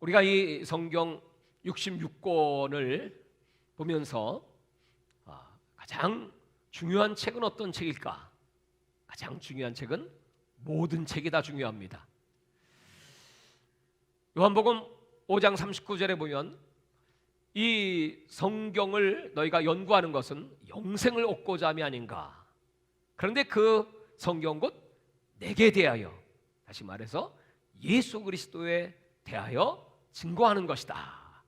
우리가 이 성경 66권을 보면서 가장 중요한 책은 어떤 책일까? 가장 중요한 책은 모든 책이 다 중요합니다. 요한복음 5장 39절에 보면 이 성경을 너희가 연구하는 것은 영생을 얻고자 함이 아닌가. 그런데 그 성경 곧 내게 대하여, 다시 말해서 예수 그리스도에 대하여 증거하는 것이다.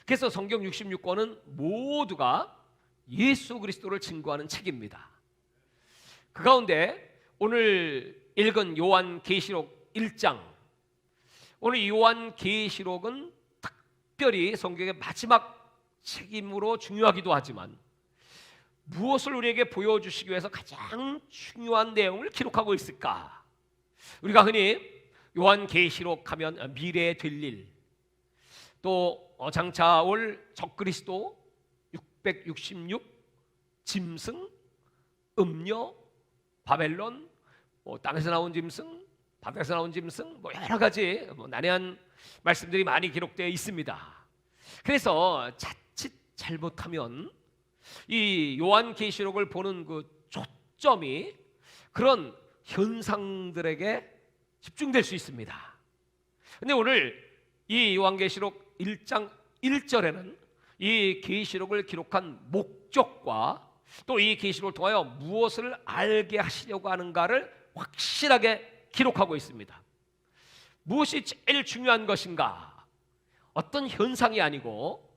그래서 성경 66권은 모두가 예수 그리스도를 증거하는 책입니다. 그 가운데 오늘 읽은 요한계시록 1장, 오늘 요한계시록은 특별히 성경의 마지막 책임으로 중요하기도 하지만 무엇을 우리에게 보여주시기 위해서 가장 중요한 내용을 기록하고 있을까? 우리가 흔히 요한계시록 하면 미래에 될 일, 또 장차 올 적그리스도, 666, 짐승, 음녀, 바벨론, 땅에서 나온 짐승, 바다에서 나온 짐승, 여러 가지 난해한 말씀들이 많이 기록되어 있습니다. 그래서 자칫 잘못하면 이 요한계시록을 보는 그 초점이 그런 현상들에게 집중될 수 있습니다. 근데 오늘 이 요한계시록 1장 1절에는 이 계시록을 기록한 목적과 또 이 계시록을 통하여 무엇을 알게 하시려고 하는가를 확실하게 기록하고 있습니다. 무엇이 제일 중요한 것인가? 어떤 현상이 아니고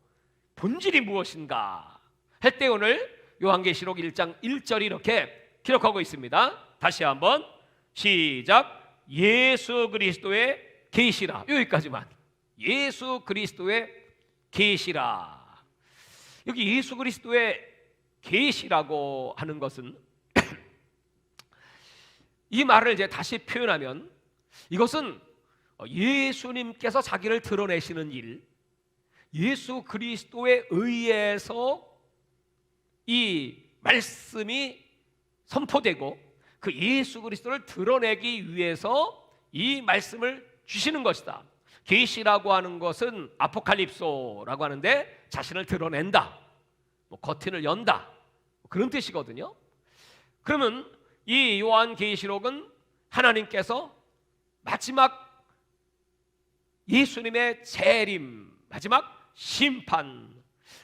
본질이 무엇인가 할 때 오늘 요한계시록 1장 1절이 이렇게 기록하고 있습니다. 다시 한번 시작. 예수 그리스도의 계시라. 여기까지만. 예수 그리스도의 계시라. 여기 예수 그리스도의 계시라고 하는 것은 이 말을 이제 다시 표현하면 이것은 예수님께서 자기를 드러내시는 일, 예수 그리스도에 의해서 이 말씀이 선포되고 그 예수 그리스도를 드러내기 위해서 이 말씀을 주시는 것이다. 계시라고 하는 것은 아포칼립소라고 하는데 자신을 드러낸다, 커튼을 연다, 그런 뜻이거든요. 그러면 이 요한계시록은 하나님께서 마지막 예수님의 재림, 마지막 심판,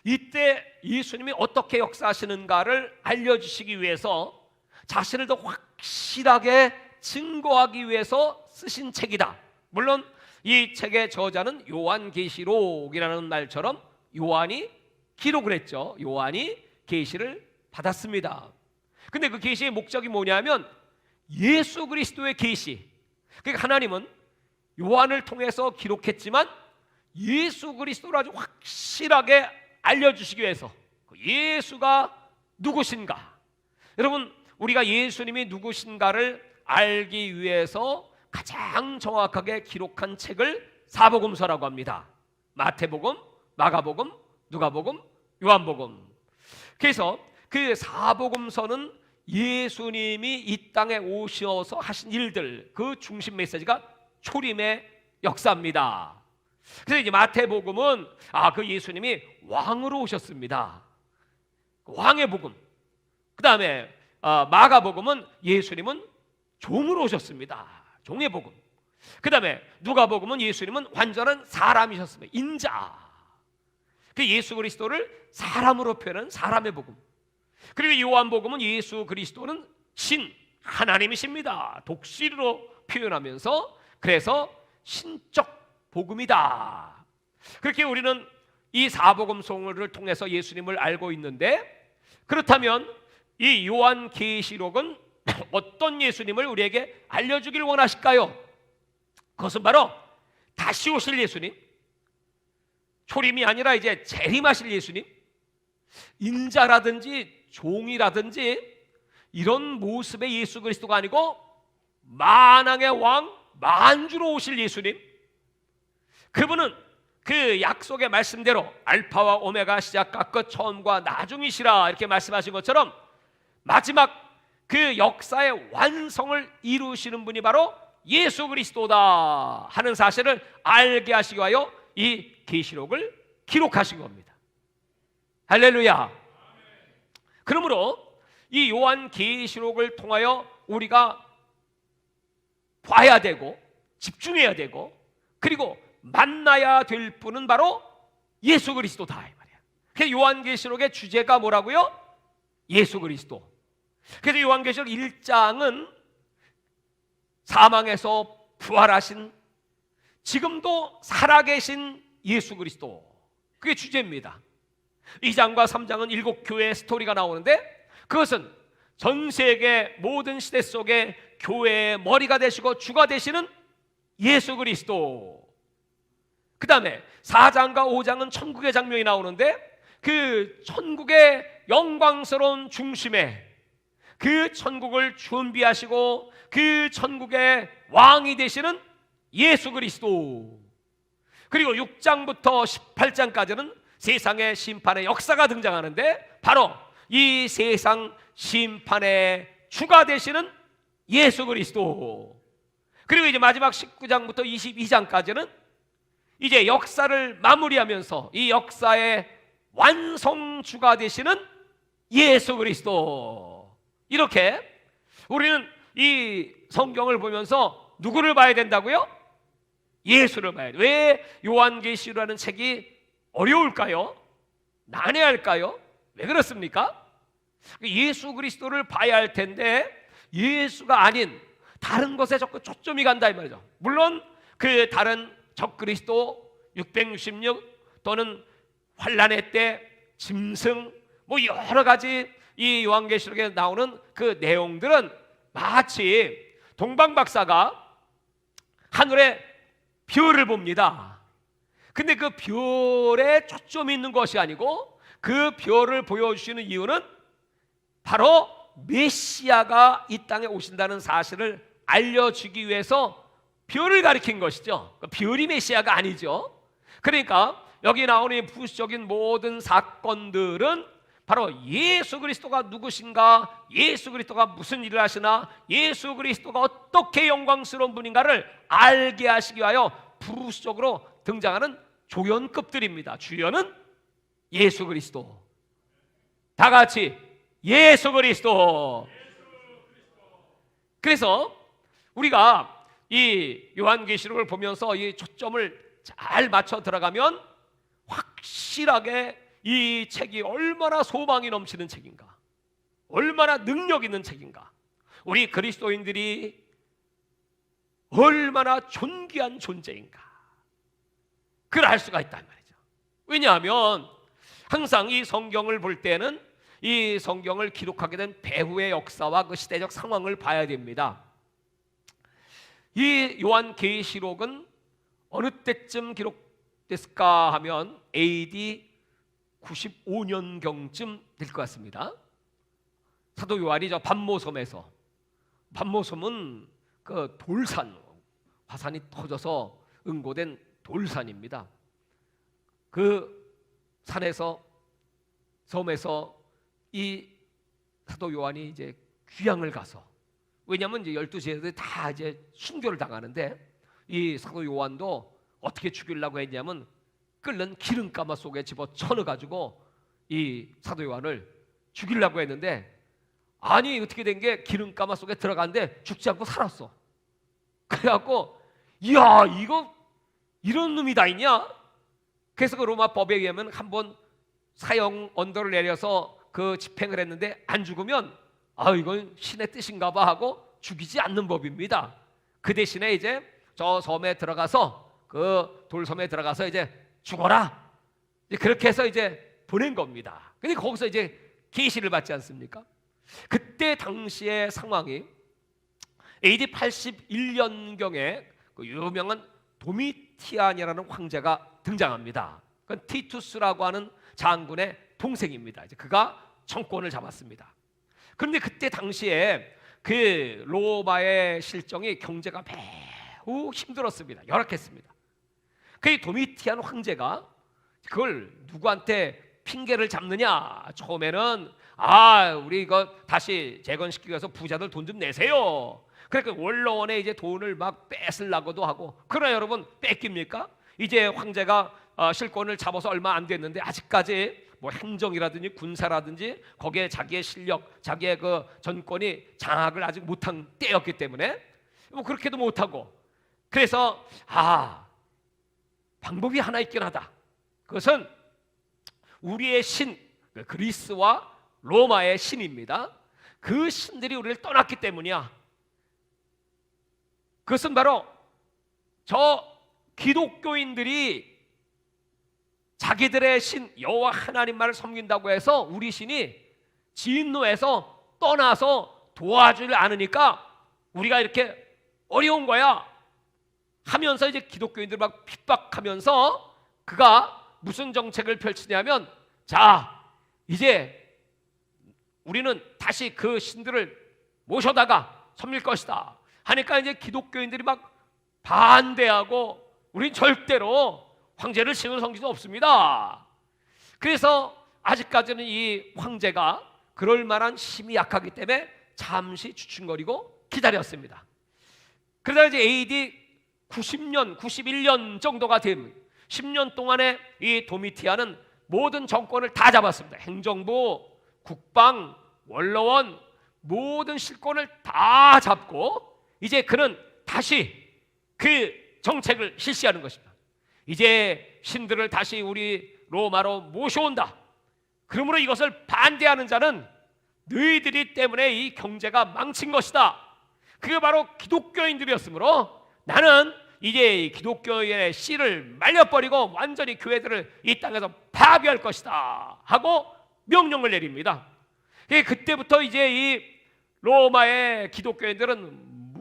이때 예수님이 어떻게 역사하시는가를 알려주시기 위해서 자신을 더 확실하게 증거하기 위해서 쓰신 책이다. 물론 이 책의 저자는 요한계시록이라는 말처럼 요한이 기록을 했죠. 요한이 계시를 받았습니다. 근데 그 계시의 목적이 뭐냐면 예수 그리스도의 계시. 그러니까 하나님은 요한을 통해서 기록했지만 예수 그리스도를 아주 확실하게 알려주시기 위해서 예수가 누구신가, 여러분 우리가 예수님이 누구신가를 알기 위해서 가장 정확하게 기록한 책을 사복음서라고 합니다. 마태복음, 마가복음, 누가복음, 요한복음. 그래서 그 사복음서는 예수님이 이 땅에 오셔서 하신 일들, 그 중심 메시지가 초림의 역사입니다. 그래서 이제 마태복음은 그 예수님이 왕으로 오셨습니다. 왕의 복음. 그 다음에 마가복음은 예수님은 종으로 오셨습니다. 종의 복음. 그 다음에 누가복음은 예수님은 완전한 사람이셨습니다. 인자. 그 예수 그리스도를 사람으로 표현한 사람의 복음. 그리고 요한복음은 예수 그리스도는 신, 하나님이십니다. 독실로 표현하면서 그래서 신적 복음이다. 그렇게 우리는 이 사복음서를 통해서 예수님을 알고 있는데, 그렇다면 이 요한계시록은 어떤 예수님을 우리에게 알려주길 원하실까요? 그것은 바로 다시 오실 예수님, 초림이 아니라 이제 재림하실 예수님, 인자라든지 종이라든지 이런 모습의 예수 그리스도가 아니고 만왕의 왕, 만주로 오실 예수님, 그분은 그 약속의 말씀대로 알파와 오메가, 시작과 끝, 처음과 나중이시라 이렇게 말씀하신 것처럼 마지막 그 역사의 완성을 이루시는 분이 바로 예수 그리스도다 하는 사실을 알게 하시기 위하여 이 계시록을 기록하신 겁니다. 할렐루야. 그러므로 이 요한 계시록을 통하여 우리가 봐야 되고 집중해야 되고 그리고 만나야 될 분은 바로 예수 그리스도다 이 말이야. 그래서 요한계시록의 주제가 뭐라고요? 예수 그리스도. 그래서 요한계시록 1장은 사망에서 부활하신 지금도 살아계신 예수 그리스도, 그게 주제입니다. 2장과 3장은 7교회의 스토리가 나오는데 그것은 전 세계 모든 시대 속에 교회의 머리가 되시고 주가 되시는 예수 그리스도. 그 다음에 4장과 5장은 천국의 장면이 나오는데 그 천국의 영광스러운 중심에 그 천국을 준비하시고 그 천국의 왕이 되시는 예수 그리스도. 그리고 6장부터 18장까지는 세상의 심판의 역사가 등장하는데 바로 이 세상 심판의 주가 되시는 예수 그리스도. 그리고 이제 마지막 19장부터 22장까지는 이제 역사를 마무리하면서 이 역사의 완성주가 되시는 예수 그리스도. 이렇게 우리는 이 성경을 보면서 누구를 봐야 된다고요? 예수를 봐야 돼요. 왜 요한계시라는 책이 어려울까요? 난해할까요? 왜 그렇습니까? 예수 그리스도를 봐야 할 텐데 예수가 아닌 다른 것에 자꾸 초점이 간다 이 말이죠. 물론 그 다른 적그리스도 666 또는 환란의 때 짐승 뭐 여러 가지 이 요한계시록에 나오는 그 내용들은 마치 동방박사가 하늘에 별을 봅니다. 근데 그 별에 초점이 있는 것이 아니고 그 별을 보여주시는 이유는 바로 메시아가 이 땅에 오신다는 사실을 알려주기 위해서 별을 가리킨 것이죠. 별이 메시아가 아니죠. 그러니까 여기 나오는 부수적인 모든 사건들은 바로 예수 그리스도가 누구신가, 예수 그리스도가 무슨 일을 하시나, 예수 그리스도가 어떻게 영광스러운 분인가를 알게 하시기 위하여 부수적으로 등장하는 조연급들입니다. 주연은 예수 그리스도. 다 같이 예수 그리스도. 그래서 우리가 이 요한계시록을 보면서 이 초점을 잘 맞춰 들어가면 확실하게 이 책이 얼마나 소망이 넘치는 책인가, 얼마나 능력 있는 책인가, 우리 그리스도인들이 얼마나 존귀한 존재인가 그걸 알 수가 있단 말이죠. 왜냐하면 항상 이 성경을 볼 때는 이 성경을 기록하게 된 배후의 역사와 그 시대적 상황을 봐야 됩니다. 이 요한계시록은 어느 때쯤 기록됐을까 하면 AD 95년경쯤 될 것 같습니다. 사도 요한이 저 반모섬에서, 반모섬은 그 돌산, 화산이 터져서 응고된 돌산입니다. 그 산에서, 섬에서 이 사도 요한이 이제 귀향을 가서, 왜냐하면 이제 12세들이 다 이제 순교를 당하는데 이 사도 요한도 어떻게 죽이려고 했냐면 끓는 기름가마 속에 집어 쳐넣어가지고 이 사도 요한을 죽이려고 했는데, 아니 어떻게 된 게 기름가마 속에 들어갔는데 죽지 않고 살았어. 그래갖고 이야 이거 이런 놈이 다 있냐? 그래서 그 로마 법에 의하면 한번 사형 언도를 내려서 그 집행을 했는데 안 죽으면 이건 신의 뜻인가 봐 하고 죽이지 않는 법입니다. 그 대신에 이제 저 섬에 들어가서, 그 돌섬에 들어가서 이제 죽어라, 그렇게 해서 이제 보낸 겁니다. 근데 거기서 이제 계시를 받지 않습니까? 그때 당시의 상황이 AD 81년경에 그 유명한 도미티안이라는 황제가 등장합니다. 그건 티투스라고 하는 장군의 동생입니다. 이제 그가 정권을 잡았습니다. 그런데 그때 당시에 그 로마의 실정이, 경제가 매우 힘들었습니다. 열악했습니다. 그 도미티안 황제가 그걸 누구한테 핑계를 잡느냐? 처음에는 우리 이거 다시 재건시키기 위해서 부자들 돈 좀 내세요. 그러니까 원로원에 이제 돈을 막 뺏으려고도 하고, 그러나 여러분 뺏깁니까? 이제 황제가 실권을 잡아서 얼마 안 됐는데 아직까지 뭐 행정이라든지 군사라든지 거기에 자기의 실력, 자기의 그 전권이 장악을 아직 못한 때였기 때문에 뭐 그렇게도 못하고, 그래서 방법이 하나 있긴 하다. 그것은 우리의 신, 그리스와 로마의 신입니다. 그 신들이 우리를 떠났기 때문이야. 그것은 바로 저 기독교인들이 자기들의 신 여호와 하나님만을 섬긴다고 해서 우리 신이 진노해서 떠나서 도와주지 않으니까 우리가 이렇게 어려운 거야 하면서 이제 기독교인들 막 핍박하면서 그가 무슨 정책을 펼치냐면, 자, 이제 우리는 다시 그 신들을 모셔다가 섬길 것이다 하니까 이제 기독교인들이 막 반대하고 우린 절대로 황제를 신으로 섬길 수 없습니다. 그래서 아직까지는 이 황제가 그럴 만한 힘이 약하기 때문에 잠시 주춤거리고 기다렸습니다. 그러다 이제 AD 90년, 91년 정도가 된 10년 동안에 이 도미티안은 모든 정권을 다 잡았습니다. 행정부, 국방, 원로원 모든 실권을 다 잡고 이제 그는 다시 그 정책을 실시하는 것입니다. 이제 신들을 다시 우리 로마로 모셔온다. 그러므로 이것을 반대하는 자는 너희들이 때문에 이 경제가 망친 것이다. 그게 바로 기독교인들이었으므로 나는 이제 기독교의 씨를 말려버리고 완전히 교회들을 이 땅에서 파괴할 것이다 하고 명령을 내립니다. 그때부터 이제 이 로마의 기독교인들은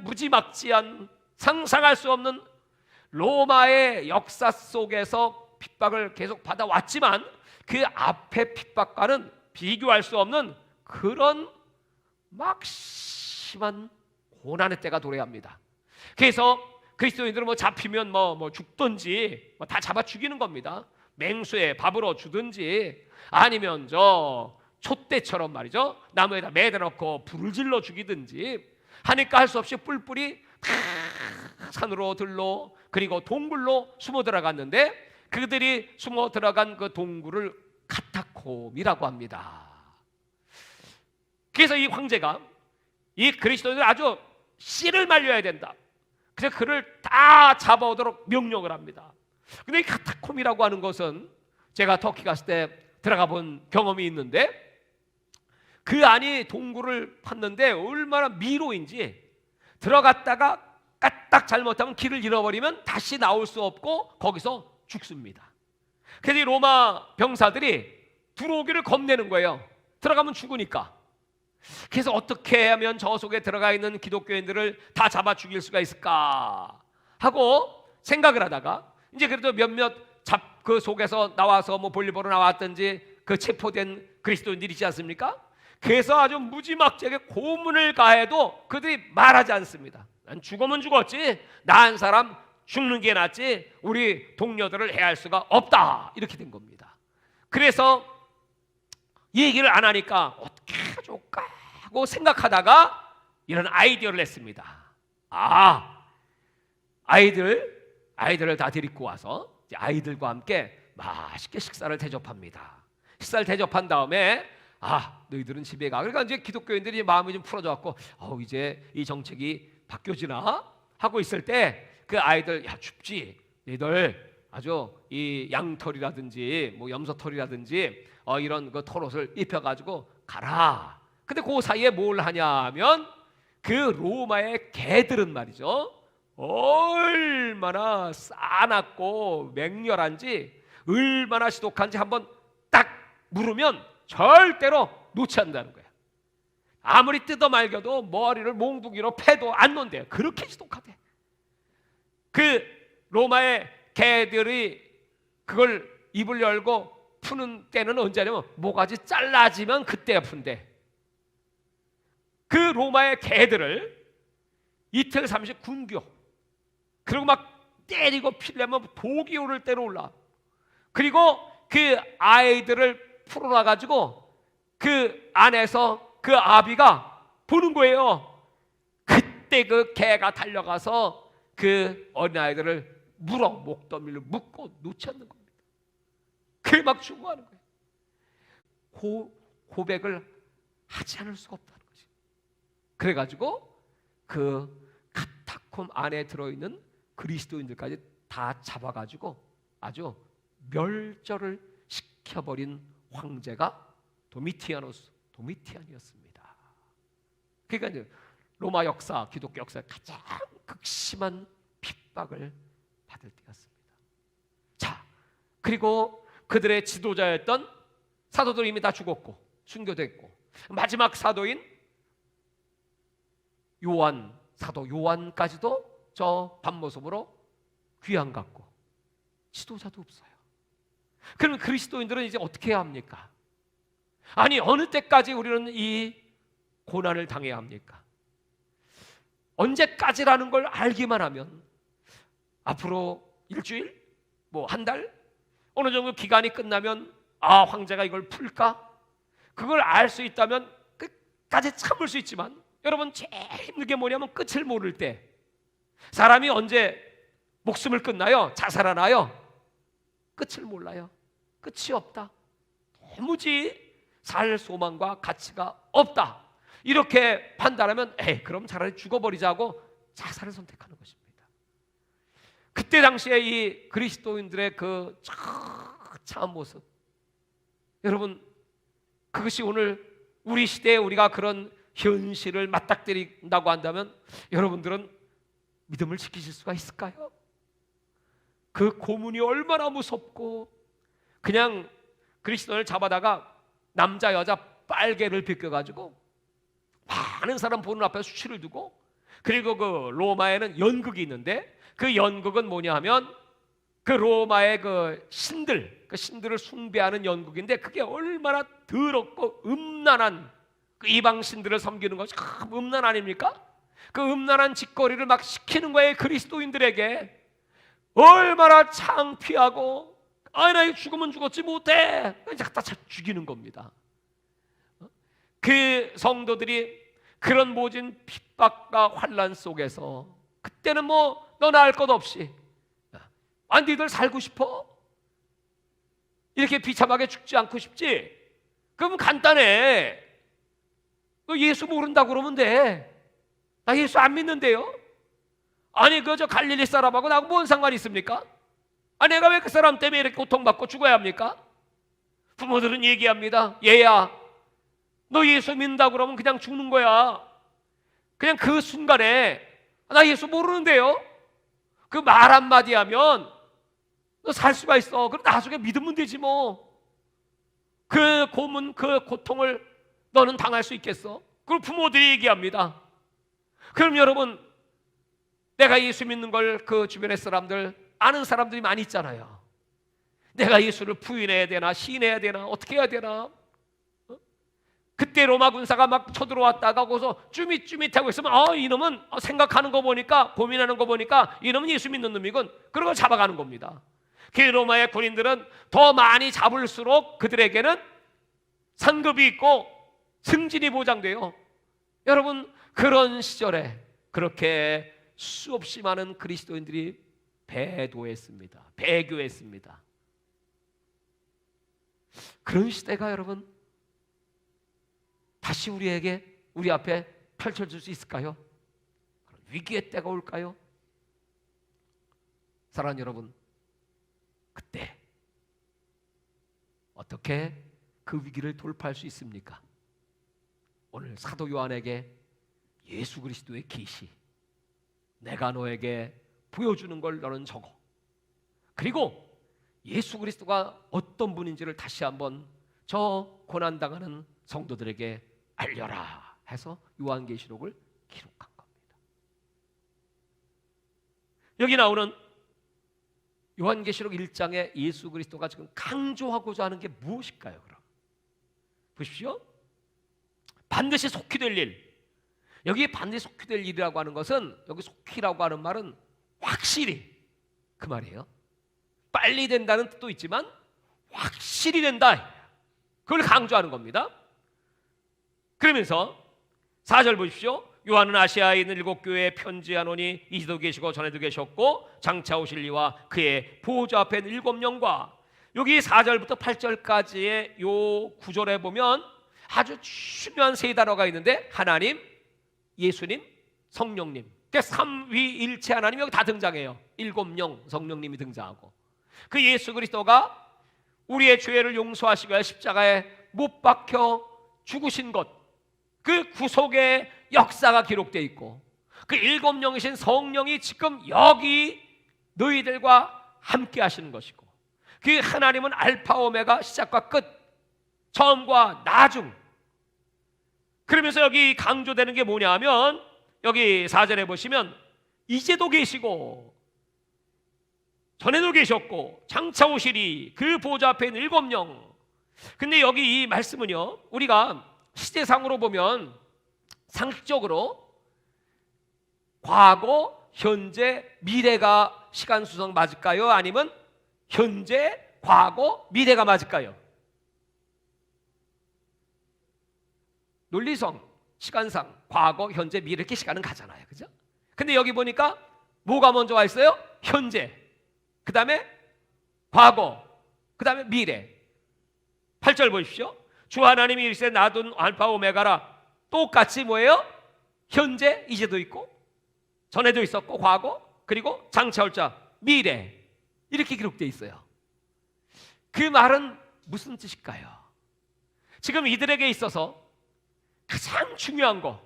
무지막지한 상상할 수 없는 로마의 역사 속에서 핍박을 계속 받아왔지만 그 앞에 핍박과는 비교할 수 없는 그런 막 심한 고난의 때가 도래합니다. 그래서 그리스도인들은 뭐 잡히면 뭐 죽든지 다 잡아 죽이는 겁니다. 맹수에 밥으로 주든지 아니면 저 촛대처럼 말이죠, 나무에다 매달아놓고 불을 질러 죽이든지 하니까 할 수 없이 뿔뿔이 다 산으로 들로 그리고 동굴로 숨어 들어갔는데 그들이 숨어 들어간 그 동굴을 카타콤이라고 합니다. 그래서 이 황제가 이 그리스도인들 아주 씨를 말려야 된다. 그래서 그를 다 잡아오도록 명령을 합니다. 근데 이 카타콤이라고 하는 것은 제가 터키 갔을 때 들어가 본 경험이 있는데 그 안이 동굴을 팠는데 얼마나 미로인지 들어갔다가 까딱 잘못하면 길을 잃어버리면 다시 나올 수 없고 거기서 죽습니다. 그래서 이 로마 병사들이 들어오기를 겁내는 거예요. 들어가면 죽으니까. 그래서 어떻게 하면 저 속에 들어가 있는 기독교인들을 다 잡아 죽일 수가 있을까 하고 생각을 하다가 이제 그래도 몇몇 그 속에서 나와서 뭐 볼일보러 나왔든지 그 체포된 그리스도인들이 있지 않습니까? 그래서 아주 무지막지하게 고문을 가해도 그들이 말하지 않습니다. 난 죽으면 죽었지 나 한 사람 죽는 게 낫지 우리 동료들을 해할 수가 없다 이렇게 된 겁니다. 그래서 얘기를 안 하니까 어떻게 해줄까 하고 생각하다가 이런 아이디어를 냈습니다. 아이들을 다 데리고 와서 아이들과 함께 맛있게 식사를 대접합니다. 식사를 대접한 다음에 너희들은 집에 가. 그러니까 이제 기독교인들이 마음이 좀 풀어져갖고 이제 이 정책이 바뀌어지나 하고 있을 때 그 아이들 야 춥지 너희들 아주 이 양털이라든지 뭐 염소털이라든지 이런 그 털옷을 입혀가지고 가라. 근데 그 사이에 뭘 하냐면 그 로마의 개들은 말이죠 얼마나 싸납고 맹렬한지 얼마나 지독한지 한번 딱 물으면 절대로 놓지 않는다는 거예요. 아무리 뜯어 말겨도 머리를 몽둥이로 패도 안 논대요. 그렇게 지독하대. 그 로마의 개들이 그걸 입을 열고 푸는 때는 언제냐면 모가지 잘라지면 그때 아픈데 그 로마의 개들을 이틀 삼식 굶겨. 그리고 막 때리고 피려면 독이 오를 대로 올라. 그리고 그 아이들을 풀어놔가지고 그 안에서 그 아비가 보는 거예요. 그때 그 개가 달려가서 그 어린아이들을 물어 목더미를 묶고 놓지 않는 겁니다. 그게 막 추구하는 거예요. 고백을 하지 않을 수가 없다는 거지. 그래가지고 그 카타콤 안에 들어있는 그리스도인들까지 다 잡아가지고 아주 멸절을 시켜버린 황제가 도미티안이었습니다. 그러니까 이제 로마 역사, 기독교 역사에 가장 극심한 핍박을 받을 때였습니다. 자, 그리고 그들의 지도자였던 사도들이 이미 다 죽었고 순교됐고, 마지막 사도인 사도 요한까지도 저 반모섬으로 귀양 갔고 지도자도 없어요. 그러면 그리스도인들은 이제 어떻게 해야 합니까? 아니, 어느 때까지 우리는 이 고난을 당해야 합니까? 언제까지라는 걸 알기만 하면 앞으로 일주일, 뭐 한 달, 어느 정도 기간이 끝나면 황제가 이걸 풀까? 그걸 알 수 있다면 끝까지 참을 수 있지만, 여러분 제일 힘든 게 뭐냐면 끝을 모를 때. 사람이 언제 목숨을 끊나요? 자살하나요? 끝을 몰라요. 끝이 없다. 도무지 살 소망과 가치가 없다. 이렇게 판단하면 그럼 차라리 죽어버리자고 자살을 선택하는 것입니다. 그때 당시에 이 그리스도인들의 그 처참한 모습, 여러분 그것이 오늘 우리 시대에 우리가 그런 현실을 맞닥뜨린다고 한다면 여러분들은 믿음을 지키실 수가 있을까요? 그 고문이 얼마나 무섭고, 그냥 그리스도인을 잡아다가 남자 여자 빨개를 벗겨가지고 많은 사람 보는 앞에 수치를 두고, 그리고 그 로마에는 연극이 있는데 그 연극은 뭐냐 하면 그 로마의 그 신들을 숭배하는 연극인데, 그게 얼마나 더럽고 음란한, 그 이방 신들을 섬기는 것이 참 음란 아닙니까? 그 음란한 짓거리를 막 시키는 거예요. 그리스도인들에게 얼마나 창피하고, 나 죽으면 죽었지 못해, 갖다 죽이는 겁니다. 그 성도들이 그런 모진 핍박과 환난 속에서, 그때는 뭐 너나 할 것 없이 니들 살고 싶어? 이렇게 비참하게 죽지 않고 싶지? 그럼 간단해. 너 예수 모른다고 그러면 돼. 나 예수 안 믿는데요? 아니 저 갈릴리 사람하고 나하고 뭔 상관이 있습니까? 내가 왜 그 사람 때문에 이렇게 고통받고 죽어야 합니까? 부모들은 얘기합니다. 얘야, 너 예수 믿는다고 그러면 그냥 죽는 거야. 그냥 그 순간에 나 예수 모르는데요? 그 말 한마디 하면 너 살 수가 있어. 그럼 나중에 믿으면 되지 뭐. 그 고문, 그 고통을 너는 당할 수 있겠어? 그걸 부모들이 얘기합니다. 그럼 여러분, 내가 예수 믿는 걸 그 주변의 사람들, 아는 사람들이 많이 있잖아요. 내가 예수를 부인해야 되나 시인해야 되나 어떻게 해야 되나? 그때 로마 군사가 막 쳐들어왔다가 거기서 쭈밋쭈밋하고 있으면 이놈은 생각하는 거 보니까, 고민하는 거 보니까 이놈은 예수 믿는 놈이군. 그러고 잡아가는 겁니다. 그 로마의 군인들은 더 많이 잡을수록 그들에게는 상급이 있고 승진이 보장돼요. 여러분, 그런 시절에 그렇게 수없이 많은 그리스도인들이 배교했습니다. 그런 시대가 여러분 다시 우리 앞에 펼쳐질 수 있을까요? 위기의 때가 올까요? 사랑하는 여러분, 그때 어떻게 그 위기를 돌파할 수 있습니까? 오늘 사도 요한에게 예수 그리스도의 계시, 내가 너에게 보여주는 걸 너는 적어. 그리고 예수 그리스도가 어떤 분인지를 다시 한번 저 고난당하는 성도들에게 알려라 해서 요한계시록을 기록한 겁니다. 여기 나오는 요한계시록 1장에 예수 그리스도가 지금 강조하고자 하는 게 무엇일까요? 그럼 보십시오. 반드시 속히 될 일. 여기 반드시 속히 될 일이라고 하는 것은, 여기 속히라고 하는 말은 확실히, 그 말이에요. 빨리 된다는 뜻도 있지만 확실히 된다, 그걸 강조하는 겁니다. 그러면서 4절 보십시오. 요한은 아시아에 있는 7교회에 편지하노니 이제도 계시고 전에도 계셨고 장차 오실 이와 그의 보좌 앞에 있는 7영과 여기 4절부터 8절까지의 요 구절에 보면 아주 중요한 세 단어가 있는데 하나님, 예수님, 성령님, 그러니까 삼위일체 하나님이 여기 다 등장해요. 7영 성령님이 등장하고 그 예수 그리스도가 우리의 죄를 용서하시고 십자가에 못 박혀 죽으신 것, 그 구속의 역사가 기록되어 있고 그 7영이신 성령이 지금 여기 너희들과 함께 하시는 것이고 그 하나님은 알파 오메가 시작과 끝, 처음과 나중. 그러면서 여기 강조되는 게 뭐냐 하면 여기 4절에 보시면 이제도 계시고 전에도 계셨고 장차 오시리 그 보좌 앞에 있는 7영. 근데 여기 이 말씀은요, 우리가 시제상으로 보면 상식적으로 과거, 현재, 미래가 시간 수성 맞을까요? 아니면 현재, 과거, 미래가 맞을까요? 논리성, 시간상 과거, 현재, 미래 이렇게 시간은 가잖아요. 그죠? 근데 여기 보니까 뭐가 먼저 와 있어요? 현재, 그 다음에 과거, 그 다음에 미래. 8절 보십시오. 주 하나님이 이르시되 나도 알파 오메가라. 똑같이 뭐예요? 현재, 이제도 있고 전에도 있었고 과거, 그리고 장차 올 자, 미래. 이렇게 기록되어 있어요. 그 말은 무슨 뜻일까요? 지금 이들에게 있어서 가장 중요한 거,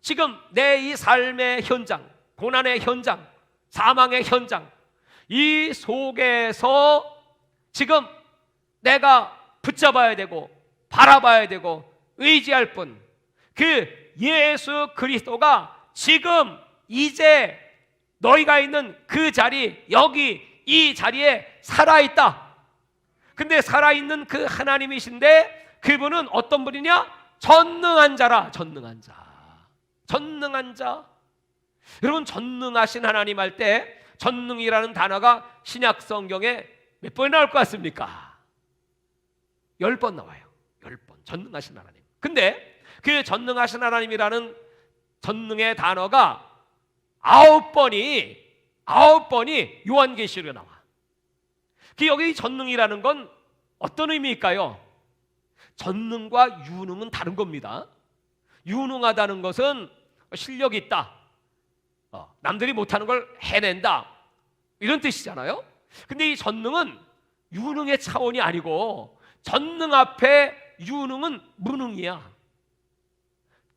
지금 내 이 삶의 현장, 고난의 현장, 사망의 현장, 이 속에서 지금 내가 붙잡아야 되고 바라봐야 되고 의지할 분, 그 예수 그리스도가 지금 이제 너희가 있는 그 자리, 여기 이 자리에 살아있다. 근데 살아있는 그 하나님이신데 그분은 어떤 분이냐? 전능한 자라. 전능한 자. 전능한 자. 여러분, 전능하신 하나님 할 때 전능이라는 단어가 신약 성경에 몇 번 나올 것 같습니까? 10번 나와요. 10번. 전능하신 하나님. 근데 그 전능하신 하나님이라는 전능의 단어가 9번이 요한계시록에 나와. 그 여기 전능이라는 건 어떤 의미일까요? 전능과 유능은 다른 겁니다. 유능하다는 것은 실력이 있다, 남들이 못하는 걸 해낸다, 이런 뜻이잖아요. 근데 이 전능은 유능의 차원이 아니고 전능 앞에 유능은 무능이야.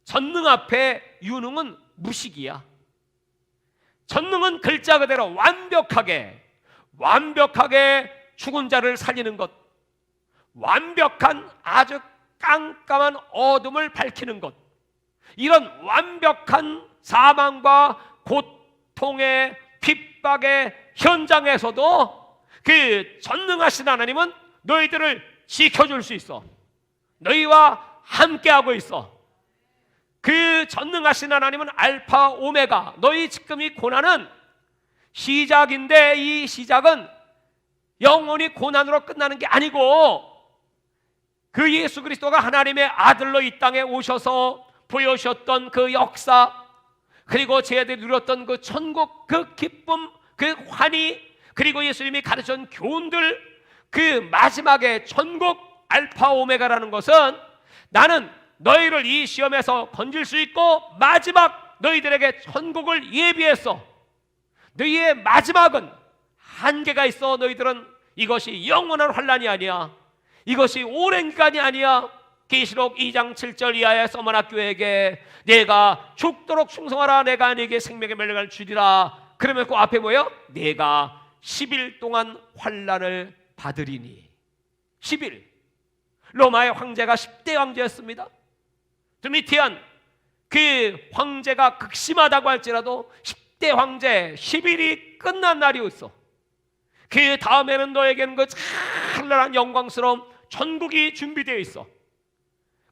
전능 앞에 유능은 무식이야. 전능은 글자 그대로 완벽하게 죽은 자를 살리는 것, 완벽한 아주 깜깜한 어둠을 밝히는 것, 이런 완벽한 사망과 고통의 핍박의 현장에서도 그 전능하신 하나님은 너희들을 지켜줄 수 있어. 너희와 함께하고 있어. 그 전능하신 하나님은 알파 오메가. 너희 지금 이 고난은 시작인데 이 시작은 영원히 고난으로 끝나는 게 아니고 그 예수 그리스도가 하나님의 아들로 이 땅에 오셔서 보여주셨던 그 역사, 그리고 저희들이 누렸던 그 천국, 그 기쁨, 그 환희, 그리고 예수님이 가르쳐준 교훈들, 그 마지막에 천국 알파 오메가라는 것은 나는 너희를 이 시험에서 건질 수 있고 마지막 너희들에게 천국을 예비했어. 너희의 마지막은 한계가 있어. 너희들은 이것이 영원한 환난이 아니야. 이것이 오랜 기간이 아니야. 계시록 2장 7절 이하의 서머나교회에게 내가 죽도록 충성하라. 내가 네게 생명의 멸령을 주리라. 그러면 그 앞에 뭐예요? 내가 10일 동안 환난을 받으리니. 10일. 로마의 황제가 10대 황제였습니다. 드미티안 그 황제가 극심하다고 할지라도 10대 황제 10일이 끝난 날이 있어. 그 다음에는 너에게는 그 찬란한 영광스러운 천국이 준비되어 있어.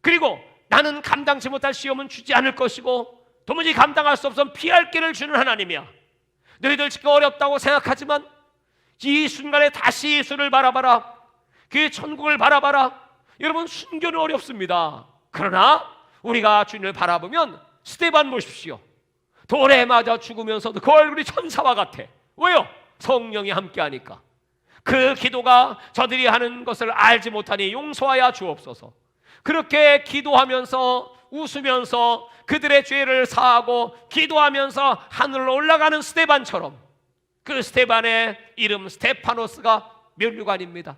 그리고 나는 감당치 못할 시험은 주지 않을 것이고 도무지 감당할 수 없으면 피할 길을 주는 하나님이야. 너희들 지금 어렵다고 생각하지만 이 순간에 다시 예수를 바라봐라. 그 천국을 바라봐라. 여러분, 순교는 어렵습니다. 그러나 우리가 주님을 바라보면 스데반 보십시오. 돌에 맞아 죽으면서도 그 얼굴이 천사와 같아. 왜요? 성령이 함께하니까. 그 기도가 저들이 하는 것을 알지 못하니 용서하여 주옵소서. 그렇게 기도하면서 웃으면서 그들의 죄를 사하고 기도하면서 하늘로 올라가는 스데반처럼, 그 스데반의 이름 스테파노스가 면류관입니다.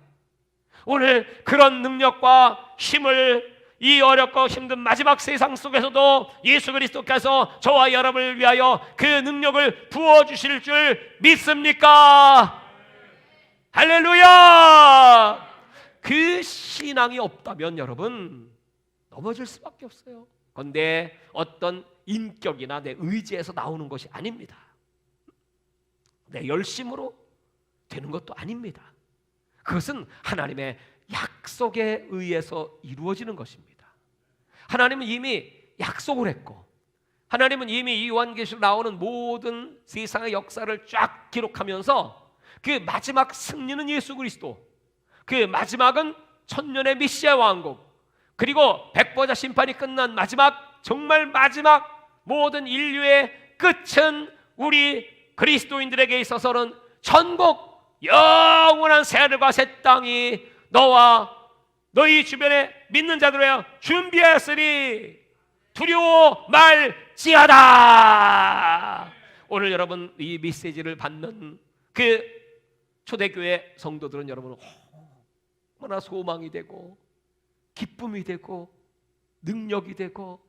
오늘 그런 능력과 힘을 이 어렵고 힘든 마지막 세상 속에서도 예수 그리스도께서 저와 여러분을 위하여 그 능력을 부어주실 줄 믿습니까? 할렐루야! 그 신앙이 없다면 여러분 넘어질 수밖에 없어요. 그런데 어떤 인격이나 내 의지에서 나오는 것이 아닙니다. 내 열심으로 되는 것도 아닙니다. 그것은 하나님의 약속에 의해서 이루어지는 것입니다. 하나님은 이미 약속을 했고, 하나님은 이미 이 요한계시록 나오는 모든 세상의 역사를 쫙 기록하면서 그 마지막 승리는 예수 그리스도, 그 마지막은 천년의 메시아 왕국, 그리고 백보자 심판이 끝난 마지막, 정말 마지막 모든 인류의 끝은 우리 그리스도인들에게 있어서는 천국, 영원한 새하늘과 새 땅이 너와 너희 주변에 믿는 자들에게 준비하였으니 두려워 말지어다. 오늘 여러분 이 메시지를 받는 그 초대교회 성도들은 여러분 얼마나 소망이 되고 기쁨이 되고 능력이 되고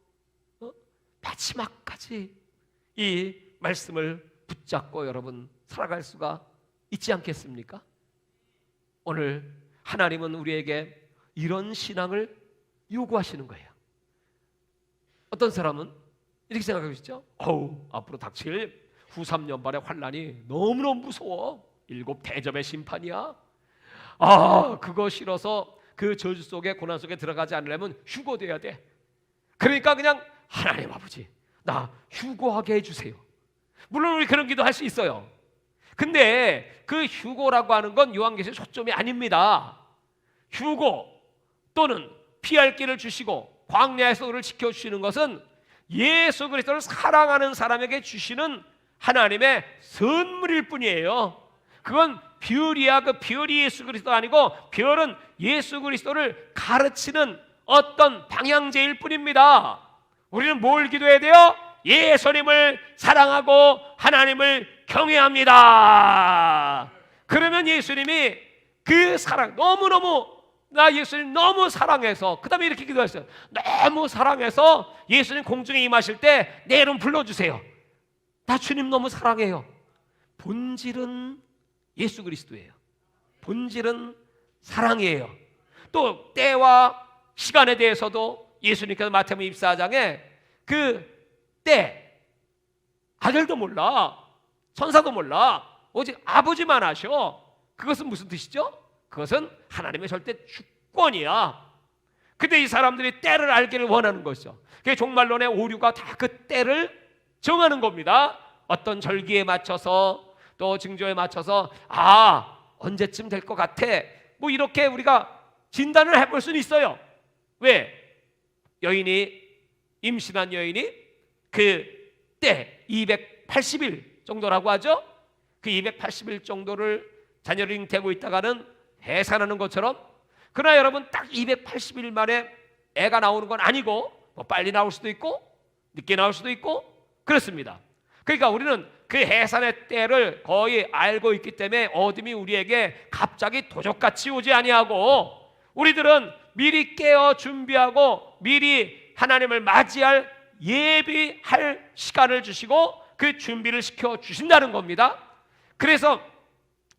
마지막까지 이 말씀을 붙잡고 여러분 살아갈 수가 있지 않겠습니까? 오늘 하나님은 우리에게 이런 신앙을 요구하시는 거예요. 어떤 사람은 이렇게 생각하고 있죠. 앞으로 닥칠 후 3년반의 환란이 너무너무 무서워. 7 대접의 심판이야. 그거 싫어서 그 저주 속에 고난 속에 들어가지 않으려면 휴거돼야 돼. 그러니까 그냥 하나님 아버지 나 휴거하게 해주세요. 물론 우리 그런 기도 할 수 있어요. 근데 그 휴거라고 하는 건 요한계시록 초점이 아닙니다. 휴거 또는 피할 길을 주시고 광야에서 우리를 지켜주시는 것은 예수 그리스도를 사랑하는 사람에게 주시는 하나님의 선물일 뿐이에요. 그건 별이야. 그 별이 예수 그리스도가 아니고 별은 예수 그리스도를 가르치는 어떤 방향제일 뿐입니다. 우리는 뭘 기도해야 돼요? 예수님을 사랑하고 하나님을 경외합니다. 그러면 예수님이 그 사랑, 너무너무 나 예수님 너무 사랑해서, 그 다음에 이렇게 기도했어요. 너무 사랑해서 예수님 공중에 임하실 때 내 이름 불러주세요. 나 주님 너무 사랑해요. 본질은 예수 그리스도예요. 본질은 사랑이에요. 또 때와 시간에 대해서도 예수님께서 마태복음 24장에 그 때 아들도 몰라, 천사도 몰라, 오직 아버지만 아셔. 그것은 무슨 뜻이죠? 그것은 하나님의 절대 주권이야. 근데 이 사람들이 때를 알기를 원하는 것이죠. 그게 종말론의 오류가 다 그 때를 정하는 겁니다. 어떤 절기에 맞춰서 또 징조에 맞춰서 언제쯤 될 것 같아, 뭐 이렇게 우리가 진단을 해볼 수는 있어요. 왜? 임신한 여인이 그 때 280일 정도라고 하죠. 그 280일 정도를 자녀를 잉태하고 있다가는 해산하는 것처럼, 그러나 여러분 딱 280일 만에 애가 나오는 건 아니고 뭐 빨리 나올 수도 있고 늦게 나올 수도 있고 그렇습니다. 그러니까 우리는 그 해산의 때를 거의 알고 있기 때문에 어둠이 우리에게 갑자기 도적같이 오지 아니하고, 우리들은 미리 깨어 준비하고 미리 하나님을 맞이할 예비할 시간을 주시고 그 준비를 시켜 주신다는 겁니다. 그래서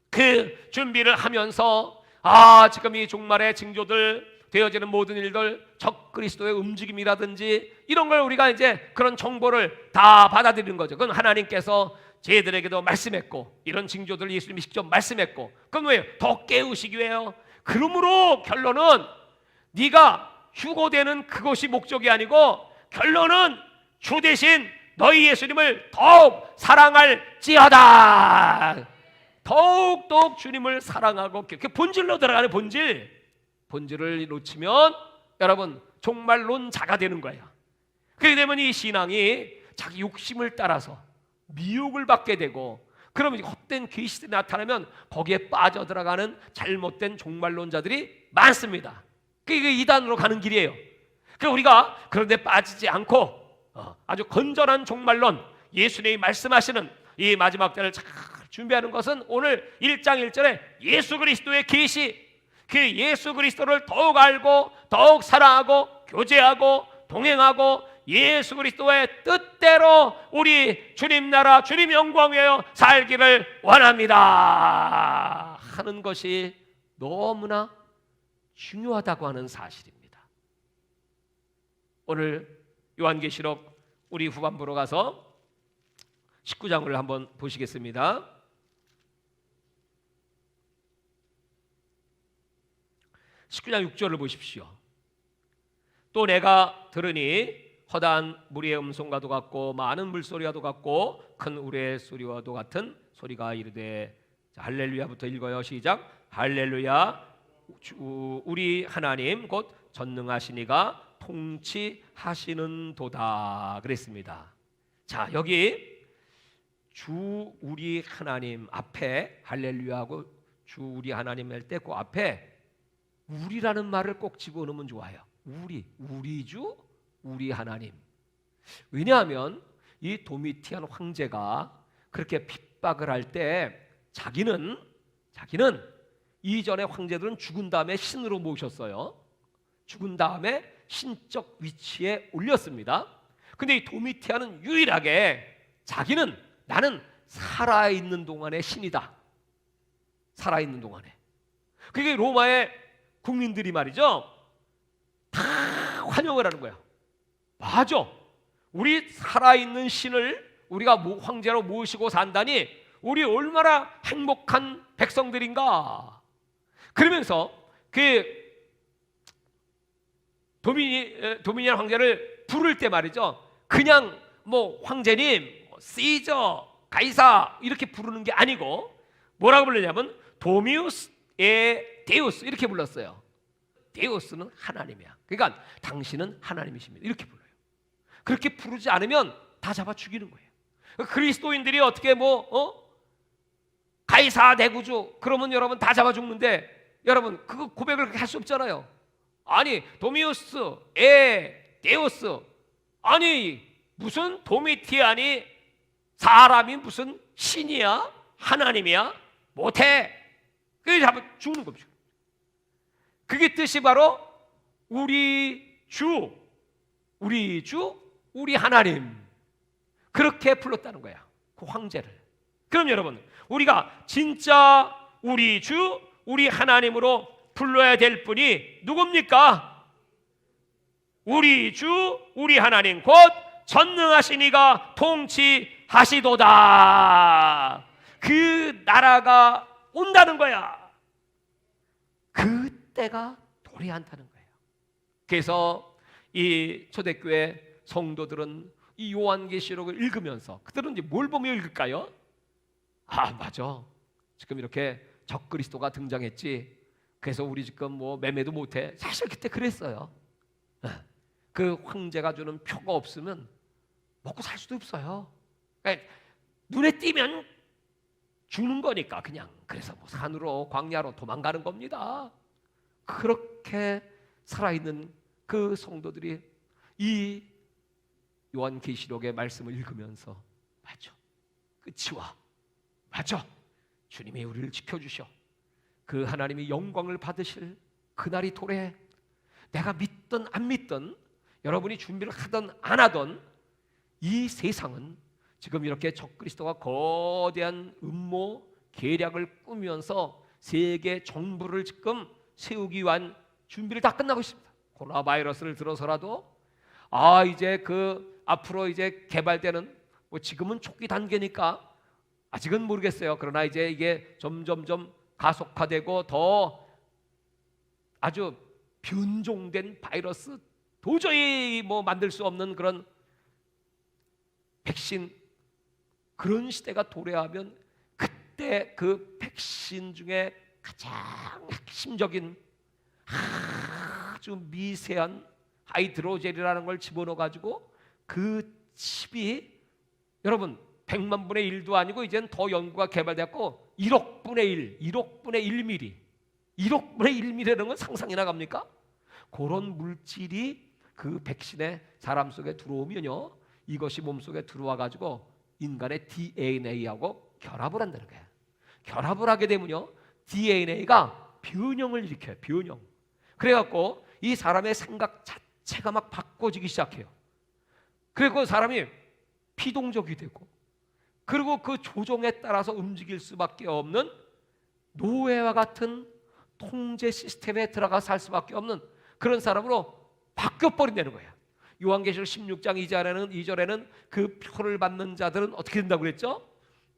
그 준비를 하면서 지금 이 종말의 징조들, 되어지는 모든 일들, 적 그리스도의 움직임이라든지 이런 걸 우리가 이제 그런 정보를 다 받아들이는 거죠. 그건 하나님께서 저희들에게도 말씀했고 이런 징조들을 예수님이 직접 말씀했고, 그건 왜요? 더 깨우시기 위해요. 그러므로 결론은 네가 휴고되는 그것이 목적이 아니고, 결론은 주 대신 너희 예수님을 더욱 사랑할지어다. 더욱 주님을 사랑하고, 그 본질로 들어가는 본질을 놓치면 여러분 종말론자가 되는 거예요. 그렇게 되면 이 신앙이 자기 욕심을 따라서 미혹을 받게 되고, 그러면 헛된 계시들이 나타나면 거기에 빠져들어가는 잘못된 종말론자들이 많습니다. 그게 이단으로 가는 길이에요. 그러니까 우리가 그런데 빠지지 않고 아주 건전한 종말론, 예수님이 말씀하시는 이 마지막 때를 잘 준비하는 것은 오늘 1장 1절에 예수 그리스도의 계시, 그 예수 그리스도를 더욱 알고 더욱 사랑하고 교제하고 동행하고 예수 그리스도의 뜻대로 우리 주님 나라 주님 영광 위하여 살기를 원합니다 하는 것이 너무나 중요하다고 하는 사실입니다. 오늘 요한계시록 우리 후반부로 가서 19장을 한번 보시겠습니다. 19장 6절을 보십시오. 또 내가 들으니 허다한 무리의 음성과도 같고 많은 물소리와도 같고 큰 우레의 소리와도 같은 소리가 이르되, 할렐루야부터 읽어요. 시작. 할렐루야, 우리 하나님 곧 전능하시니가 통치하시는 도다 그랬습니다. 자, 여기 주 우리 하나님 앞에 할렐루야하고 주 우리 하나님 할 때 그 앞에 우리라는 말을 꼭 집어넣으면 좋아요. 우리 주 우리 하나님. 왜냐하면 이 도미티안 황제가 그렇게 핍박을 할 때 자기는 이전의 황제들은 죽은 다음에 신으로 모셨어요. 죽은 다음에 신적 위치에 올렸습니다. 근데 이 도미티안은 유일하게 자기는 나는 살아있는 동안의 신이다. 살아있는 동안에. 그게 로마의 국민들이 말이죠, 다 환영을 하는 거야. 맞아, 우리 살아있는 신을 우리가 황제로 모시고 산다니 우리 얼마나 행복한 백성들인가. 그러면서 그 도미니안 황제를 부를 때 말이죠, 그냥 뭐 황제님, 시저, 가이사 이렇게 부르는 게 아니고 뭐라고 불렀냐면 도미우스 에 데우스 이렇게 불렀어요. 데우스는 하나님이야. 그러니까 당신은 하나님이십니다. 이렇게 불러요. 그렇게 부르지 않으면 다 잡아 죽이는 거예요. 그리스도인들이 어떻게 가이사 대구주 그러면 여러분 다 잡아 죽는데, 여러분 그거 고백을 그렇게 할 수 없잖아요. 아니 도미우스 에 데우스, 아니 무슨 도미티안이 사람이 무슨 신이야? 하나님이야? 못해. 그게 잡아 죽는 겁니다. 그게 뜻이 바로 우리 주 우리 하나님, 그렇게 불렀다는 거야, 그 황제를. 그럼 여러분, 우리가 진짜 우리 주 우리 하나님으로 불러야 될 분이 누굽니까? 우리 주 우리 하나님 곧 전능하시니가 통치하시도다. 그 나라가 온다는 거야. 그때가 도래한다는 거예요. 그래서 이 초대교회 성도들은 이 요한계시록을 읽으면서 그들은 이제 뭘 보며 읽을까요? 아, 맞아, 지금 이렇게 적그리스도가 등장했지. 그래서 우리 지금 뭐 매매도 못해. 사실 그때 그랬어요. 그 황제가 주는 표가 없으면 먹고 살 수도 없어요. 그러니까 눈에 띄면 죽는 거니까 그냥. 그래서 뭐 산으로 광야로 도망가는 겁니다. 그렇게 살아있는 그 성도들이 이 요한계시록의 말씀을 읽으면서 맞아, 끝이 와. 맞아, 주님이 우리를 지켜주셔. 그 하나님이 영광을 받으실 그날이 도래. 내가 믿든 안 믿든, 여러분이 준비를 하든 안 하든, 이 세상은 지금 이렇게 적그리스도가 거대한 음모 계략을 꾸면서 세계 정부를 지금 세우기 위한 준비를 다 끝나고 있습니다. 코로나 바이러스를 들어서라도 이제 그 앞으로 이제 개발되는, 뭐 지금은 초기 단계니까 아직은 모르겠어요. 그러나 이제 이게 점점점 가속화되고 더 아주 변종된 바이러스, 도저히 뭐 만들 수 없는 그런 백신, 그런 시대가 도래하면 그때 그 백신 중에 가장 핵심적인 아주 미세한 하이드로젤이라는 걸 집어넣어 가지고 그 칩이 여러분 100만 분의 1도 아니고 이제는 더 연구가 개발되었고 1억 분의 1, 1억 분의 1mm, 1억 분의 1mm라는 건 상상이나 갑니까? 그런 물질이 그 백신에 사람 속에 들어오면요, 이것이 몸속에 들어와 가지고 인간의 DNA하고 결합을 한다는 거예요. 결합을 하게 되면요, DNA가 변형을 일으켜요. 변형. 그래갖고 이 사람의 생각 자체가 막 바꿔지기 시작해요. 그리고 사람이 피동적이 되고, 그리고 그 조종에 따라서 움직일 수밖에 없는 노예와 같은 통제 시스템에 들어가 살 수밖에 없는 그런 사람으로 바뀌어버린다는 거예요. 요한계시록 16장 2절에는 그 표를 받는 자들은 어떻게 된다고 그랬죠?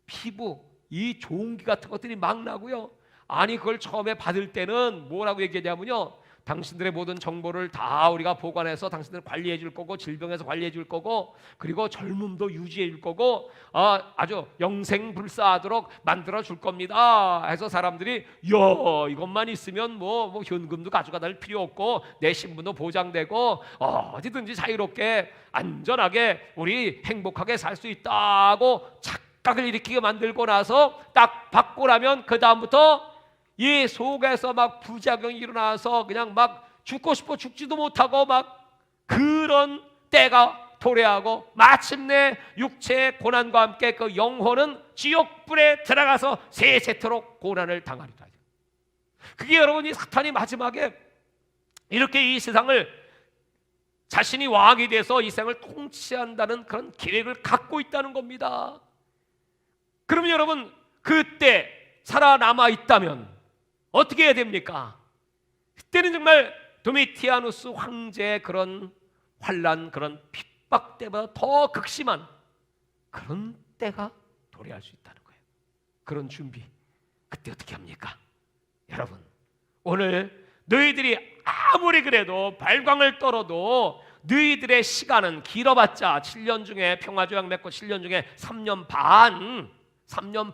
피부, 이 종기 같은 것들이 막 나고요. 아니 그걸 처음에 받을 때는 뭐라고 얘기하냐면요, 당신들의 모든 정보를 다 우리가 보관해서 당신들 관리해 줄 거고, 질병에서 관리해 줄 거고, 그리고 젊음도 유지해 줄 거고, 아주 영생불사하도록 만들어 줄 겁니다 해서 사람들이 이것만 있으면 뭐 현금도 가져가다 필요 없고 내 신분도 보장되고 어디든지 자유롭게 안전하게 우리 행복하게 살 수 있다고 착각을 일으키게 만들고 나서 딱 받고 나면 그 다음부터 이 속에서 막 부작용이 일어나서 그냥 막 죽고 싶어 죽지도 못하고 막 그런 때가 도래하고 마침내 육체의 고난과 함께 그 영혼은 지옥불에 들어가서 세세토록 고난을 당하리라. 그게 여러분이 사탄이 마지막에 이렇게 이 세상을 자신이 왕이 돼서 이 세상을 통치한다는 그런 계획을 갖고 있다는 겁니다. 그러면 여러분 그때 살아남아 있다면 어떻게 해야 됩니까? 그때는 정말 도미티아누스 황제의 그런 환난, 그런 핍박 때보다 더 극심한 그런 때가 도래할 수 있다는 거예요. 그런 준비, 그때 어떻게 합니까? 여러분, 오늘 너희들이 아무리 그래도 발광을 떨어도 너희들의 시간은 길어봤자 7년 중에 평화조약 맺고 7년 중에 3년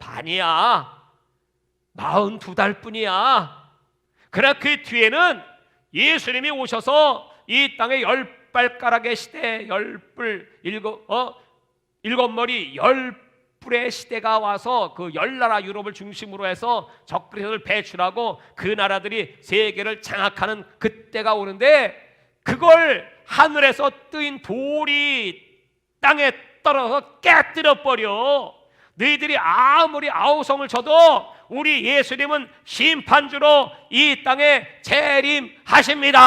반이야. 42달 뿐이야. 그러나 그 뒤에는 예수님이 오셔서 이 땅의 10발가락의 시대, 10뿔, 7머리 10뿔의 시대가 와서 그 10나라 유럽을 중심으로 해서 적그리스도를 배출하고 그 나라들이 세계를 장악하는 그때가 오는데, 그걸 하늘에서 뜨인 돌이 땅에 떨어져서 깨뜨려 버려. 너희들이 아무리 아우성을 쳐도 우리 예수님은 심판주로 이 땅에 재림하십니다.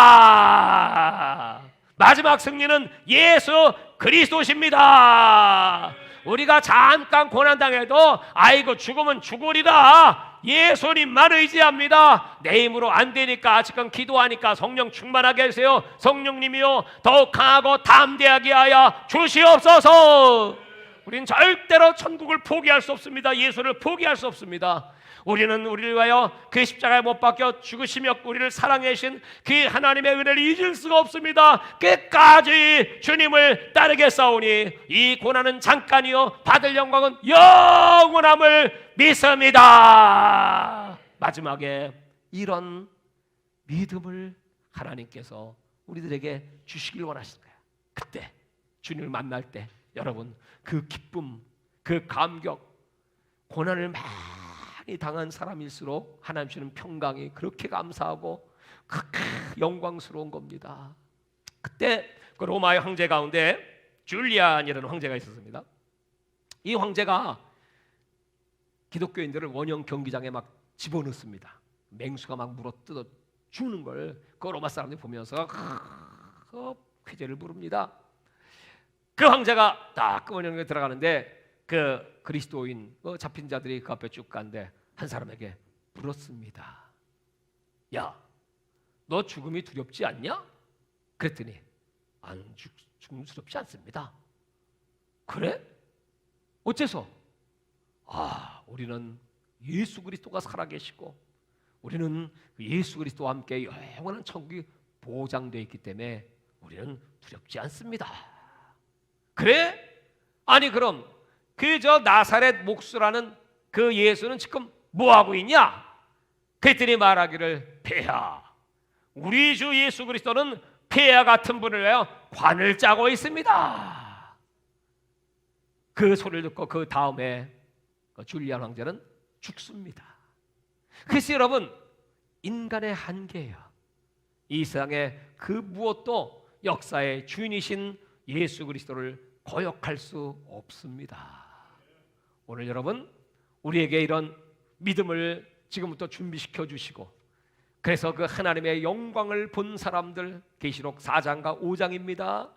마지막 승리는 예수 그리스도십니다. 우리가 잠깐 고난당해도 아이고 죽으면 죽으리라, 예수님만 의지합니다. 내 힘으로 안 되니까 지금 기도하니까 성령 충만하게 해주세요. 성령님이요 더욱 강하고 담대하게 하여 주시옵소서. 우리는 절대로 천국을 포기할 수 없습니다. 예수를 포기할 수 없습니다. 우리는 우리를 위하여 그 십자가에 못 박혀 죽으시며 우리를 사랑해 주신 그 하나님의 은혜를 잊을 수가 없습니다. 끝까지 주님을 따르겠사오니 이 고난은 잠깐이요 받을 영광은 영원함을 믿습니다. 마지막에 이런 믿음을 하나님께서 우리들에게 주시길 원하시는 거예요. 그때 주님을 만날 때 여러분 그 기쁨, 그 감격, 고난을 많이 당한 사람일수록 하나님 주시는 평강이 그렇게 감사하고 그렇게 영광스러운 겁니다. 그때 그 로마의 황제 가운데 줄리안이라는 황제가 있었습니다. 이 황제가 기독교인들을 원형 경기장에 막 집어넣습니다. 맹수가 막 물어뜯어 죽는 걸 그 로마 사람들이 보면서 회개를 부릅니다. 그 황제가 딱 그 원형에 들어가는데 그 그리스도인 잡힌 자들이 그 앞에 쭉 가는데 한 사람에게 물었습니다. 야, 너 죽음이 두렵지 않냐? 그랬더니 안 죽음스럽지 않습니다. 그래? 어째서? 우리는 예수 그리스도가 살아계시고 우리는 예수 그리스도와 함께 영원한 천국이 보장되어 있기 때문에 우리는 두렵지 않습니다. 그래? 아니 그럼 그저 나사렛 목수라는 그 예수는 지금 뭐하고 있냐? 그랬더니 말하기를 폐하, 우리 주 예수 그리스도는 폐하 같은 분을 위하여 관을 짜고 있습니다. 그 소리를 듣고 그 다음에 줄리안 황제는 죽습니다. 그래서 여러분, 인간의 한계예요. 이 세상에 그 무엇도 역사의 주인이신 예수 그리스도를 거역할 수 없습니다. 오늘 여러분, 우리에게 이런 믿음을 지금부터 준비시켜 주시고, 그래서 그 하나님의 영광을 본 사람들, 계시록 4장과 5장입니다.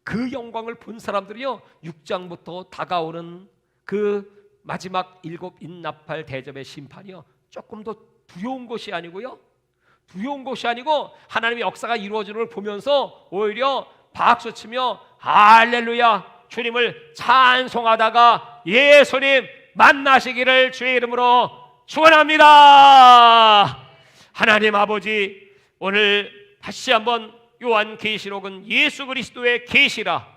그 영광을 본 사람들이요, 6장부터 다가오는 그 마지막 7 인나팔 대접의 심판이요, 조금 더 두려운 것이 아니고요, 두려운 것이 아니고 하나님의 역사가 이루어지는 걸 보면서 오히려 박수치며 할렐루야, 주님을 찬송하다가 예수님 만나시기를 주의 이름으로 축원합니다. 하나님 아버지, 오늘 다시 한번 요한계시록은 예수 그리스도의 계시라,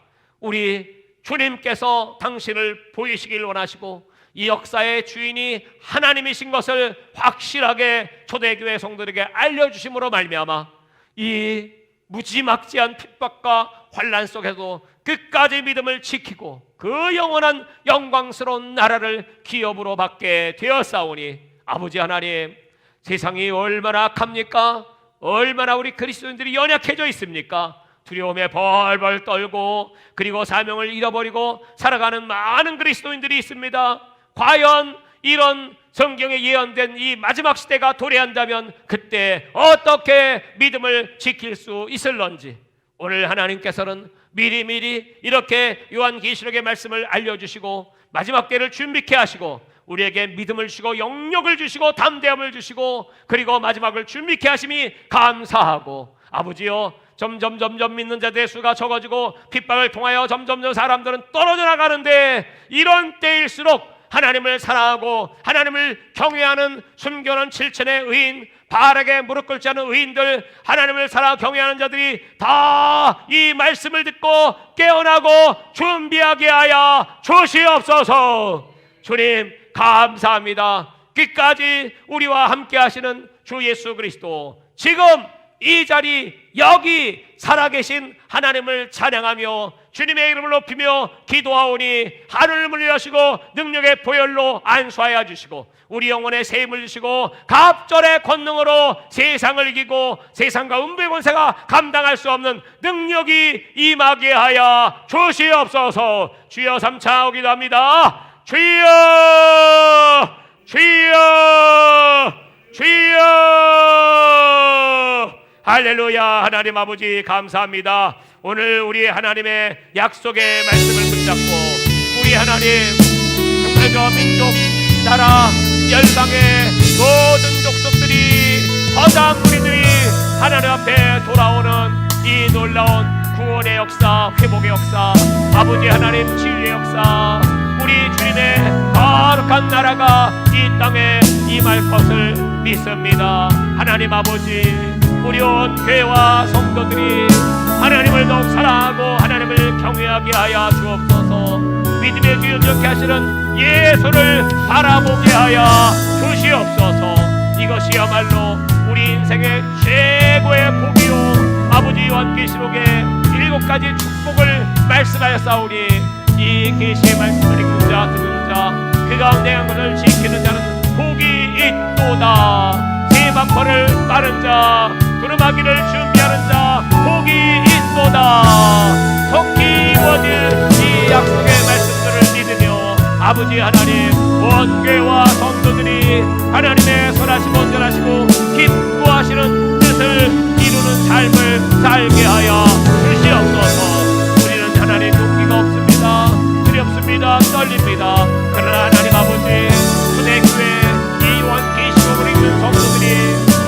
우리 주님께서 당신을 보이시길 원하시고 이 역사의 주인이 하나님이신 것을 확실하게 초대교회 성도들에게 알려주심으로 말미암아 이 무지막지한 핍박과 환난 속에도 끝까지 믿음을 지키고 그 영원한 영광스러운 나라를 기업으로 받게 되었사오니, 아버지 하나님, 세상이 얼마나 악합니까? 얼마나 우리 그리스도인들이 연약해져 있습니까? 두려움에 벌벌 떨고 그리고 사명을 잃어버리고 살아가는 많은 그리스도인들이 있습니다. 과연 이런 성경에 예언된 이 마지막 시대가 도래한다면 그때 어떻게 믿음을 지킬 수 있을런지, 오늘 하나님께서는 미리미리 이렇게 요한계시록의 말씀을 알려주시고 마지막 때를 준비케 하시고 우리에게 믿음을 주시고 영력을 주시고 담대함을 주시고 그리고 마지막을 준비케 하심이 감사하고, 아버지여, 점점 믿는 자들의 수가 적어지고 핍박을 통하여 점점 사람들은 떨어져 나가는데, 이런 때일수록 하나님을 사랑하고 하나님을 경외하는 숨겨놓은 7천의 의인, 바르게 무릎 꿇지 않은 의인들, 하나님을 사랑하고 경외하는 자들이 다 이 말씀을 듣고 깨어나고 준비하게 하여 주시옵소서. 주님 감사합니다. 끝까지 우리와 함께 하시는 주 예수 그리스도, 지금 이 자리 여기 살아계신 하나님을 찬양하며 주님의 이름을 높이며 기도하오니 하늘을 물려주시고 능력의 보혈로 안수하여 주시고 우리 영혼에 세임을 주시고 갑절의 권능으로 세상을 이기고 세상과 음부의 권세가 감당할 수 없는 능력이 임하게 하여 주시옵소서. 주여 삼창하고 기도합니다. 주여, 주여, 주여. 할렐루야. 하나님 아버지 감사합니다. 오늘 우리 하나님의 약속의 말씀을 붙잡고 우리 하나님, 정말 저 민족, 나라, 열방의 모든 족속들이, 허다한 무리들이 하나님 앞에 돌아오는 이 놀라운 구원의 역사, 회복의 역사, 아버지 하나님 치유의 역사, 우리 주님의 거룩한 나라가 이 땅에 임할 것을 믿습니다. 하나님 아버지, 우리 온 교회와 성도들이 하나님을 더욱 사랑하고 하나님을 경외하게 하여 주옵소서. 믿음의 주 연역케 하시는 예수를 바라보게 하여 주시옵소서. 이것이야말로 우리 인생의 최고의 복이요, 아버지 요한계시록의 7가지 축복을 말씀하였사오니 이 계시의 말씀을 읽는 자, 듣는 자, 그 가운데 한 것을 지키는 자는 복이 있도다. 세마포를 빠른 자, 두루마기를 준비하는 자, 복이 있도다. 속히 이루어질 이 약속의 말씀들을 믿으며 아버지 하나님, 온 교회와 성도들이 하나님의 선하시고 온전하시고 기뻐하시는 뜻을 이루는 삶을 살게 하여 주시옵소서. 우리는 하나님 용기가 없습니다. 두렵습니다. 떨립니다. 그러나 하나님 아버지, 초대교회 이 요한계시록을 읽는 성도들이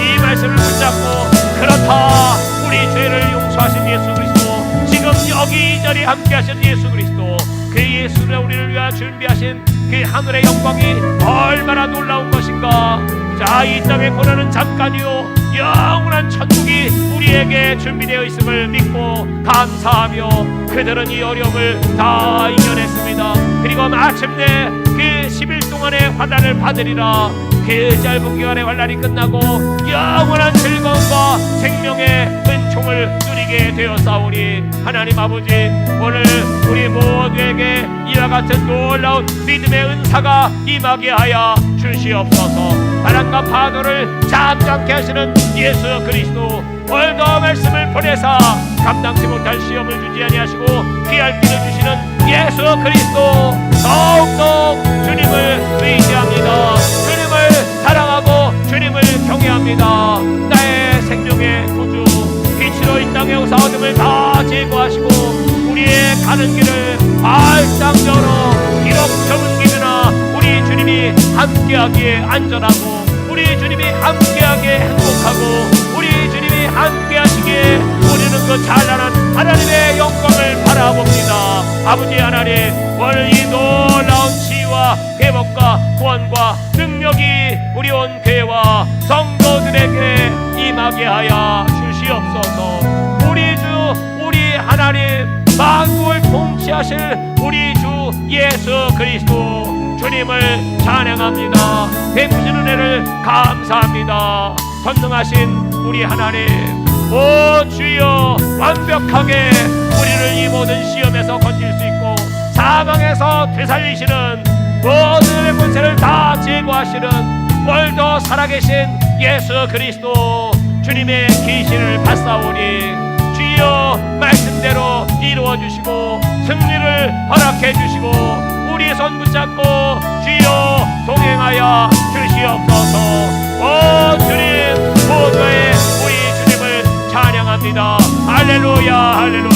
이 말씀을 붙잡고, 그렇다, 우리 죄를 용서하신 예수 그리스도, 지금 여기 이 자리에 함께 하신 예수 그리스도, 그 예수를 우리를 위하여 준비하신 그 하늘의 영광이 얼마나 놀라운 것인가. 자, 이 땅의 고난은 잠깐이요 영원한 천국이 우리에게 준비되어 있음을 믿고 감사하며 그들은 이 어려움을 다 이겨냈습니다. 그리고 마침내 그 10일 동안의 환난을 받으리라. 그 짧은 기간의 환난이 끝나고 영원한 즐거움과 생명의 은총을 누리게 되었사오니 하나님 아버지, 오늘 우리 모두에게 이 이와 같은 놀라운 믿음의 은사가 임하게 하여 주시옵소서. 바람과 파도를 잠잠케 하시는 예수 그리스도, 오늘도 말씀을 보내사 감당치 못할 시험을 주지 아니하시고 귀할 길을 주시는 예수 그리스도, 더욱더 주님을 의지합니다. 주님을 사랑하고 주님을 경외합니다. 나의 생명의 구주, 빛으로 이 땅에 오사 어둠을 다 제거하시고 우리의 가는 길을 활짝 열어 비록 좁은 길이나 우리 주님이 함께하기에 안전하고, 우리 주님이 함께하기에 행복하고, 우리 주님이 함께하시기에 우리는 그 찬란한 하나님의 영광을 바라봅니다. 아버지 하나님, 오늘 이 놀라운 치유와 회복과 구원과 능력이 우리 온 교회와 성도들에게 임하게 하여 주시옵소서. 우리 주, 우리 하나님, 만국을 통치하실 우리 주 예수 그리스도, 주님을 찬양합니다. 베푸신 은혜를 감사합니다. 전능하신 우리 하나님, 오 주여, 완벽하게 우리를 이 모든 시험에서 건질 수 있고 사망에서 되살리시는 모든 권세를 다 제거하시는 오늘도 살아계신 예수 그리스도, 주님의 계시를 받사오니 주여 말씀대로 이루어주시고 승리를 허락해주시고 우리 손 붙잡고 주여 동행하여 주시옵소서. 오 주님, 모두의 우리 주님을 찬양합니다. 할렐루야, 할렐루야.